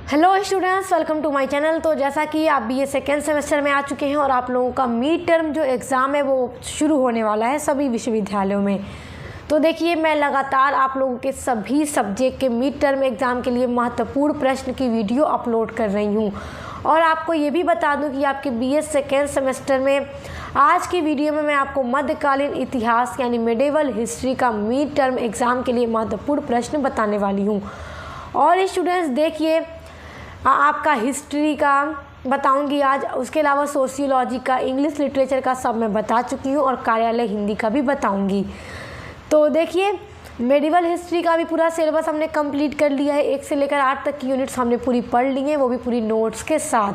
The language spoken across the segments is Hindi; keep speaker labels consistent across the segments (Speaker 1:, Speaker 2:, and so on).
Speaker 1: Hello students, welcome to my channel. तो जैसा कि आप बीए सेकेंड सेमेस्टर में आ चुके हैं और आप लोगों का मिड टर्म जो एग्ज़ाम है वो शुरू होने वाला है सभी विश्वविद्यालयों में। तो देखिए, मैं लगातार आप लोगों के सभी सब्जेक्ट के मिड टर्म एग्ज़ाम के लिए महत्वपूर्ण प्रश्न की वीडियो अपलोड कर रही हूँ। और आपको ये भी बता दूँ कि आपके बीए सेकेंड सेमेस्टर में आज की वीडियो में मैं आपको मध्यकालीन इतिहास यानी मेडिवल हिस्ट्री का मिड टर्म एग्ज़ाम के लिए महत्वपूर्ण प्रश्न बताने वाली हूँ। और स्टूडेंट्स देखिए, आपका हिस्ट्री का बताऊंगी आज, उसके अलावा सोशियोलॉजी का, इंग्लिश लिटरेचर का सब मैं बता चुकी हूँ और कार्यालय हिंदी का भी बताऊंगी। तो देखिए, मेडिवल हिस्ट्री का भी पूरा सिलेबस हमने कंप्लीट कर लिया है। 1 से लेकर 8 तक की यूनिट्स हमने पूरी पढ़ ली हैं, वो भी पूरी नोट्स के साथ।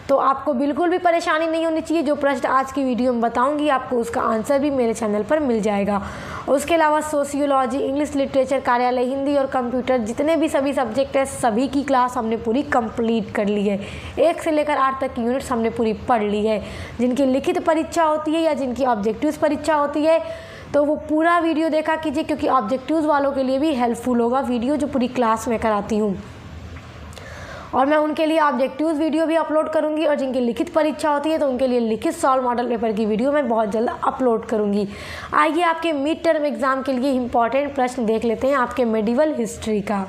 Speaker 1: तो आपको बिल्कुल भी परेशानी नहीं होनी चाहिए। जो प्रश्न आज की वीडियो में बताऊंगी आपको उसका आंसर भी मेरे चैनल पर मिल जाएगा। उसके अलावा सोशियोलॉजी, इंग्लिश लिटरेचर, कार्यालय हिंदी और कंप्यूटर, जितने भी सभी सब्जेक्ट हैं सभी की क्लास हमने पूरी कंप्लीट कर ली है। 1 से लेकर 8 तक की यूनिट्स हमने पूरी पढ़ ली है। जिनकी लिखित परीक्षा होती है या जिनकी ऑब्जेक्टिव्स परीक्षा होती है तो वो पूरा वीडियो देखा कीजिए, क्योंकि ऑब्जेक्टिव्स वालों के लिए भी हेल्पफुल होगा वीडियो जो पूरी क्लास में कराती हूँ। और मैं उनके लिए ऑब्जेक्टिव्स वीडियो भी अपलोड करूंगी और जिनकी लिखित परीक्षा होती है तो उनके लिए लिखित सॉल्व मॉडल पेपर की वीडियो मैं बहुत जल्द अपलोड करूंगी। आइए आपके मिड टर्म एग्जाम के लिए इंपॉर्टेंट प्रश्न देख लेते हैं आपके मेडिवल हिस्ट्री का।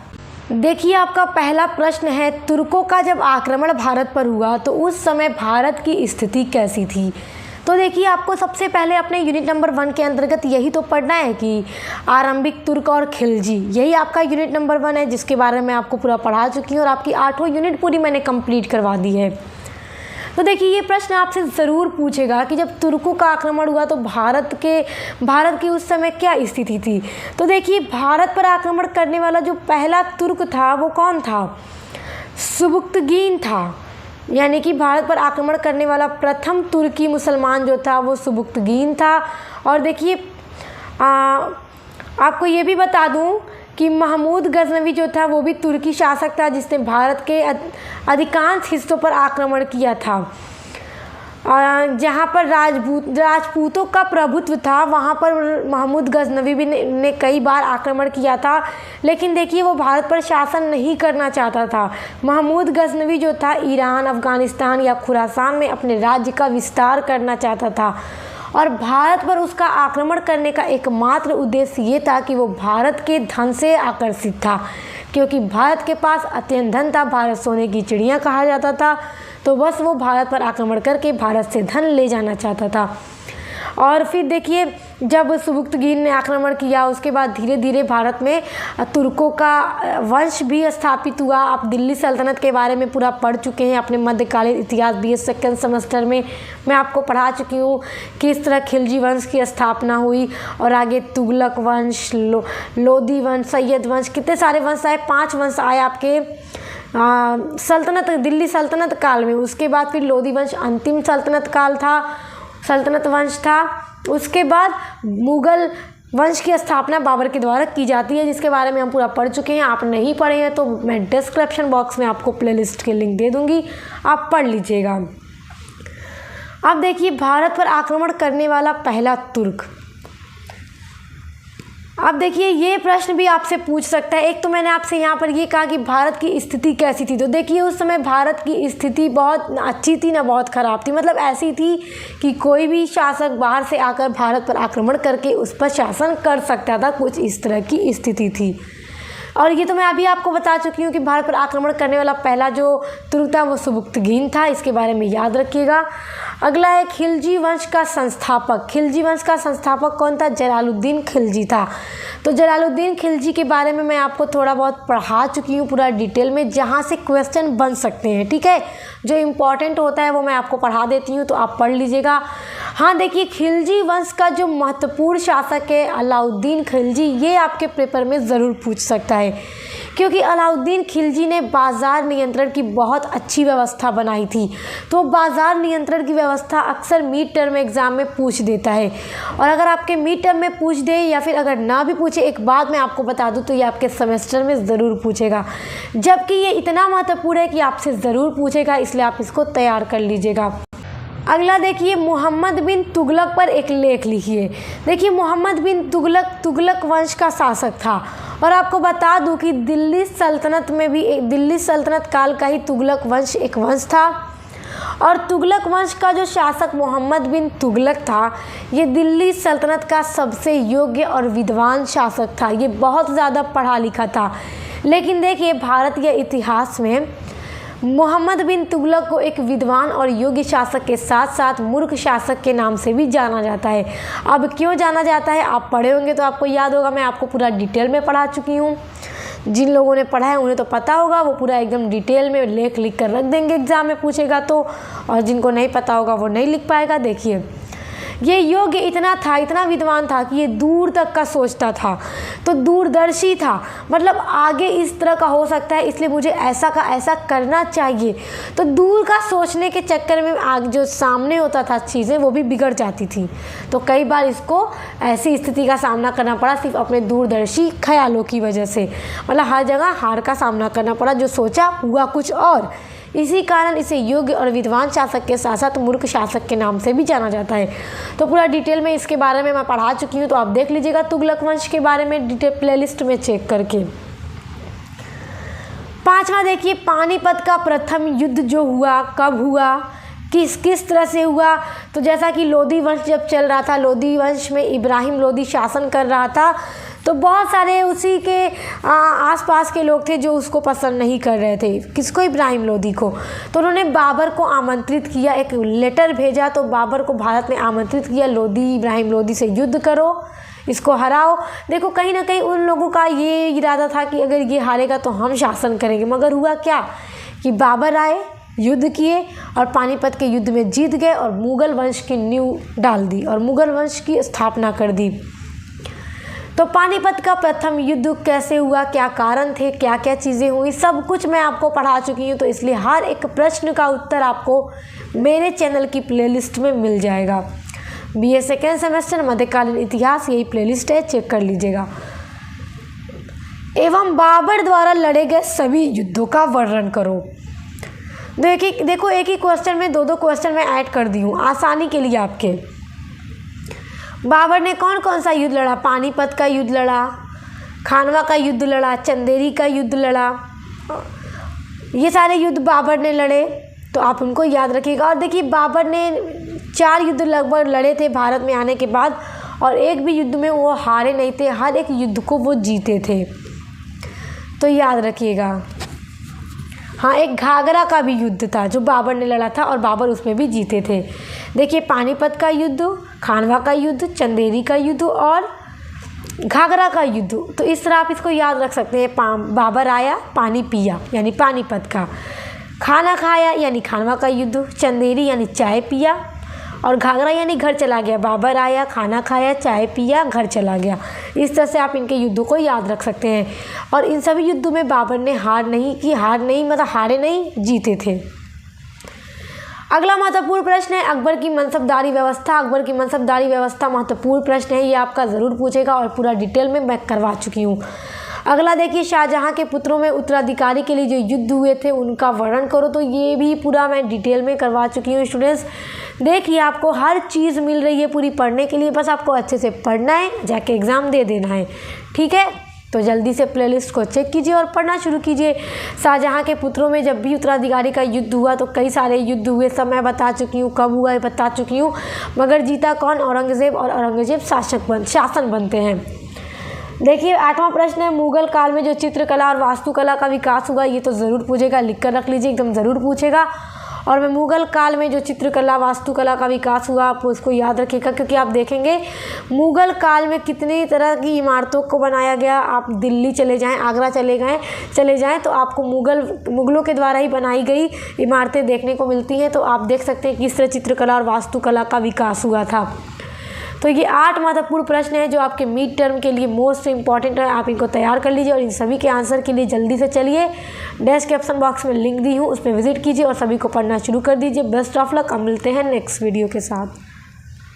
Speaker 1: देखिए, आपका पहला प्रश्न है, तुर्कों का जब आक्रमण भारत पर हुआ तो उस समय भारत की स्थिति कैसी थी। तो देखिए, आपको सबसे पहले अपने यूनिट नंबर 1 के अंतर्गत यही तो पढ़ना है कि आरंभिक तुर्क और खिलजी, यही आपका यूनिट नंबर 1 है, जिसके बारे में आपको पूरा पढ़ा चुकी हूँ और आपकी 8वीं यूनिट पूरी मैंने कंप्लीट करवा दी है। तो देखिए, ये प्रश्न आपसे ज़रूर पूछेगा कि जब तुर्कों का आक्रमण हुआ तो भारत की उस समय क्या स्थिति थी। तो देखिए, भारत पर आक्रमण करने वाला जो पहला तुर्क था वो कौन था? सुबुक्तगीन था। यानी कि भारत पर आक्रमण करने वाला प्रथम तुर्की मुसलमान जो था वो सुबुक्तगीन था। और देखिए, आपको ये भी बता दूं कि महमूद गजनवी जो था वो भी तुर्की शासक था, जिसने भारत के अधिकांश हिस्सों पर आक्रमण किया था। जहाँ पर राजपूतों का प्रभुत्व था वहाँ पर महमूद गजनवी भी ने कई बार आक्रमण किया था। लेकिन देखिए, वो भारत पर शासन नहीं करना चाहता था। महमूद गजनवी जो था ईरान, अफ़गानिस्तान या खुरासान में अपने राज्य का विस्तार करना चाहता था और भारत पर उसका आक्रमण करने का एकमात्र उद्देश्य ये था कि वो भारत के धन से आकर्षित था, क्योंकि भारत के पास अत्यंत धन था। भारत सोने की चिड़िया कहा जाता था। तो बस वो भारत पर आक्रमण करके भारत से धन ले जाना चाहता था। और फिर देखिए, जब सुबुक्तगीन ने आक्रमण किया उसके बाद धीरे धीरे भारत में तुर्कों का वंश भी स्थापित हुआ। आप दिल्ली सल्तनत के बारे में पूरा पढ़ चुके हैं अपने मध्यकालीन इतिहास बीए सेकेंड सेमेस्टर में। मैं आपको पढ़ा चुकी हूँ किस तरह खिलजी वंश की स्थापना हुई और आगे तुगलक वंश, लोदी वंश, सैयद वंश, कितने सारे वंश आए। 5 वंश आए आपके सल्तनत, दिल्ली सल्तनत काल में। उसके बाद फिर लोदी वंश अंतिम सल्तनत वंश था। उसके बाद मुगल वंश की स्थापना बाबर के द्वारा की जाती है, जिसके बारे में हम पूरा पढ़ चुके हैं। आप नहीं पढ़े हैं तो मैं डिस्क्रिप्शन बॉक्स में आपको प्लेलिस्ट के लिंक दे दूंगी, आप पढ़ लीजिएगा। अब देखिए, भारत पर आक्रमण करने वाला पहला तुर्क। अब देखिए, ये प्रश्न भी आपसे पूछ सकता है। एक तो मैंने आपसे यहाँ पर ये कहा कि भारत की स्थिति कैसी थी। तो देखिए, उस समय भारत की स्थिति बहुत अच्छी थी ना बहुत ख़राब थी। मतलब ऐसी थी कि कोई भी शासक बाहर से आकर भारत पर आक्रमण करके उस पर शासन कर सकता था, कुछ इस तरह की स्थिति थी। और ये तो मैं अभी आपको बता चुकी हूँ कि भारत पर आक्रमण करने वाला पहला जो तुर्क था वो सुबुक्तगीन था, इसके बारे में याद रखिएगा। अगला है खिलजी वंश का संस्थापक। खिलजी वंश का संस्थापक कौन था? जलालुद्दीन खिलजी था। तो जलालुद्दीन खिलजी के बारे में मैं आपको थोड़ा बहुत पढ़ा चुकी हूँ पूरा डिटेल में, जहाँ से क्वेश्चन बन सकते हैं। ठीक है, जो इम्पोर्टेंट होता है वो मैं आपको पढ़ा देती हूँ, तो आप पढ़ लीजिएगा। हाँ देखिए, खिलजी वंश का जो महत्वपूर्ण शासक है अलाउद्दीन खिलजी, ये आपके पेपर में ज़रूर पूछ सकता है, क्योंकि अलाउद्दीन खिलजी ने बाज़ार नियंत्रण की बहुत अच्छी व्यवस्था बनाई थी। तो बाज़ार नियंत्रण की व्यवस्था अक्सर मिड टर्म एग्ज़ाम में पूछ देता है। और अगर आपके मिड टर्म में पूछ दे या फिर अगर ना भी पूछे, एक बात मैं आपको बता दूं तो ये आपके सेमेस्टर में ज़रूर पूछेगा, जबकि ये इतना महत्वपूर्ण है कि आपसे ज़रूर पूछेगा, इसलिए आप इसको तैयार कर लीजिएगा। अगला देखिए, मोहम्मद बिन तुगलक पर एक लेख लिखिए। देखिए, मोहम्मद बिन तुगलक तुगलक वंश का शासक था और आपको बता दूं कि दिल्ली सल्तनत में भी दिल्ली सल्तनत काल का ही तुगलक वंश एक वंश था, और तुगलक वंश का जो शासक मोहम्मद बिन तुगलक था, ये दिल्ली सल्तनत का सबसे योग्य और विद्वान शासक था। ये बहुत ज़्यादा पढ़ा लिखा था। लेकिन देखिए, भारतीय इतिहास में मोहम्मद बिन तुगलक को एक विद्वान और योग्य शासक के साथ साथ मूर्ख शासक के नाम से भी जाना जाता है। अब क्यों जाना जाता है, आप पढ़े होंगे तो आपको याद होगा। मैं आपको पूरा डिटेल में पढ़ा चुकी हूँ। जिन लोगों ने पढ़ा है उन्हें तो पता होगा, वो पूरा एकदम डिटेल में लेख लिख कर रख देंगे एग्ज़ाम में पूछेगा तो, और जिनको नहीं पता होगा वो नहीं लिख पाएगा। देखिए, ये योग्य इतना था, इतना विद्वान था कि ये दूर तक का सोचता था, तो दूरदर्शी था। मतलब आगे इस तरह का हो सकता है, इसलिए मुझे ऐसा का ऐसा करना चाहिए। तो दूर का सोचने के चक्कर में आगे जो सामने होता था चीज़ें, वो भी बिगड़ जाती थी। तो कई बार इसको ऐसी स्थिति का सामना करना पड़ा सिर्फ अपने दूरदर्शी ख्यालों की वजह से। मतलब हर जगह हार का सामना करना पड़ा, जो सोचा हुआ कुछ और। इसी कारण इसे योग्य और विद्वान शासक के साथ साथ मूर्ख शासक के नाम से भी जाना जाता है। तो पूरा डिटेल में इसके बारे में मैं पढ़ा चुकी हूँ, तो आप देख लीजिएगा तुगलक वंश के बारे में डिटेल प्लेलिस्ट में चेक करके। 5वां देखिए, पानीपत का प्रथम युद्ध जो हुआ, कब हुआ, किस तरह से हुआ। तो जैसा कि लोधी वंश जब चल रहा था, लोधी वंश में इब्राहिम लोधी शासन कर रहा था, तो बहुत सारे उसी के आसपास के लोग थे जो उसको पसंद नहीं कर रहे थे। किसको? इब्राहिम लोधी को। तो उन्होंने बाबर को आमंत्रित किया, एक लेटर भेजा। तो बाबर को भारत ने आमंत्रित किया, लोधी इब्राहिम लोधी से युद्ध करो, इसको हराओ। देखो, कहीं ना कहीं उन लोगों का ये इरादा था कि अगर ये हारेगा तो हम शासन करेंगे। मगर हुआ क्या कि बाबर आए, युद्ध किए और पानीपत के युद्ध में जीत गए और मुग़ल वंश की नींव डाल दी और मुग़ल वंश की स्थापना कर दी। तो पानीपत का प्रथम युद्ध कैसे हुआ, क्या कारण थे, क्या क्या चीज़ें हुई, सब कुछ मैं आपको पढ़ा चुकी हूँ। तो इसलिए हर एक प्रश्न का उत्तर आपको मेरे चैनल की प्लेलिस्ट में मिल जाएगा। BA सेकेंड सेमेस्टर मध्यकालीन इतिहास, यही प्लेलिस्ट है, चेक कर लीजिएगा। एवं बाबर द्वारा लड़े गए सभी युद्धों का वर्णन करो। देखो, एक ही क्वेश्चन में दो क्वेश्चन मैं ऐड कर दी हूँ आसानी के लिए आपके। बाबर ने कौन कौन सा युद्ध लड़ा? पानीपत का युद्ध लड़ा, खानवा का युद्ध लड़ा, चंदेरी का युद्ध लड़ा। ये सारे युद्ध बाबर ने लड़े, तो आप उनको याद रखिएगा। और देखिए, बाबर ने 4 युद्ध लगभग लड़े थे भारत में आने के बाद, और एक भी युद्ध में वो हारे नहीं थे, हर एक युद्ध को वो जीते थे, तो याद रखिएगा। हाँ, एक घाघरा का भी युद्ध था जो बाबर ने लड़ा था और बाबर उसमें भी जीते थे। देखिए, पानीपत का युद्ध, खानवा का युद्ध, चंदेरी का युद्ध और घाघरा का युद्ध। तो इस तरह आप इसको याद रख सकते हैं। बाबर आया, पानी पिया, यानी पानीपत का। खाना खाया, यानी खानवा का युद्ध। चंदेरी यानी चाय पिया, और घाघरा यानी घर चला गया। बाबर आया, खाना खाया, चाय पिया, घर चला गया। इस तरह से आप इनके युद्धों को याद रख सकते हैं। और इन सभी युद्धों में बाबर ने हार नहीं की, मतलब हारे नहीं, जीते थे। अगला महत्वपूर्ण प्रश्न है अकबर की मनसबदारी व्यवस्था। अकबर की मनसबदारी व्यवस्था महत्वपूर्ण प्रश्न है, ये आपका ज़रूर पूछेगा और पूरा डिटेल में मैं करवा चुकी हूँ। अगला देखिए, शाहजहाँ के पुत्रों में उत्तराधिकारी के लिए जो युद्ध हुए थे उनका वर्णन करो। तो ये भी पूरा मैं डिटेल में करवा चुकी हूँ स्टूडेंट्स। देखिए, आपको हर चीज़ मिल रही है पूरी पढ़ने के लिए, बस आपको अच्छे से पढ़ना है, जाके एग्ज़ाम दे देना है, ठीक है। तो जल्दी से प्लेलिस्ट को चेक कीजिए और पढ़ना शुरू कीजिए। शाहजहाँ के पुत्रों में जब भी उत्तराधिकारी का युद्ध हुआ तो कई सारे युद्ध हुए, सब मैं बता चुकी हूँ, कब हुआ है बता चुकी हूँ। मगर जीता कौन? औरंगज़ेब, और औरंगज़ेब शासन बनते हैं। देखिए, 8वां प्रश्न है मुग़ल काल में जो चित्रकला और वास्तुकला का विकास हुआ, ये तो ज़रूर पूछेगा, लिख कर रख लीजिए, एकदम ज़रूर पूछेगा। और मैं मुग़ल काल में जो चित्रकला वास्तुकला का विकास हुआ आप उसको याद रखिएगा, क्योंकि आप देखेंगे मुग़ल काल में कितनी तरह की इमारतों को बनाया गया। आप दिल्ली चले जाएं, आगरा चले जाएं तो आपको मुग़लों के द्वारा ही बनाई गई इमारतें देखने को मिलती हैं। तो आप देख सकते हैं किस तरह चित्रकला और वास्तुकला का विकास हुआ था। तो ये 8 महत्वपूर्ण प्रश्न है जो आपके मिड टर्म के लिए मोस्ट इंपॉर्टेंट है। आप इनको तैयार कर लीजिए और इन सभी के आंसर के लिए जल्दी से चलिए, डिस्क्रिप्शन बॉक्स में लिंक दी हूँ, उस पर विजिट कीजिए और सभी को पढ़ना शुरू कर दीजिए। Best of luck. अब मिलते हैं नेक्स्ट वीडियो के साथ।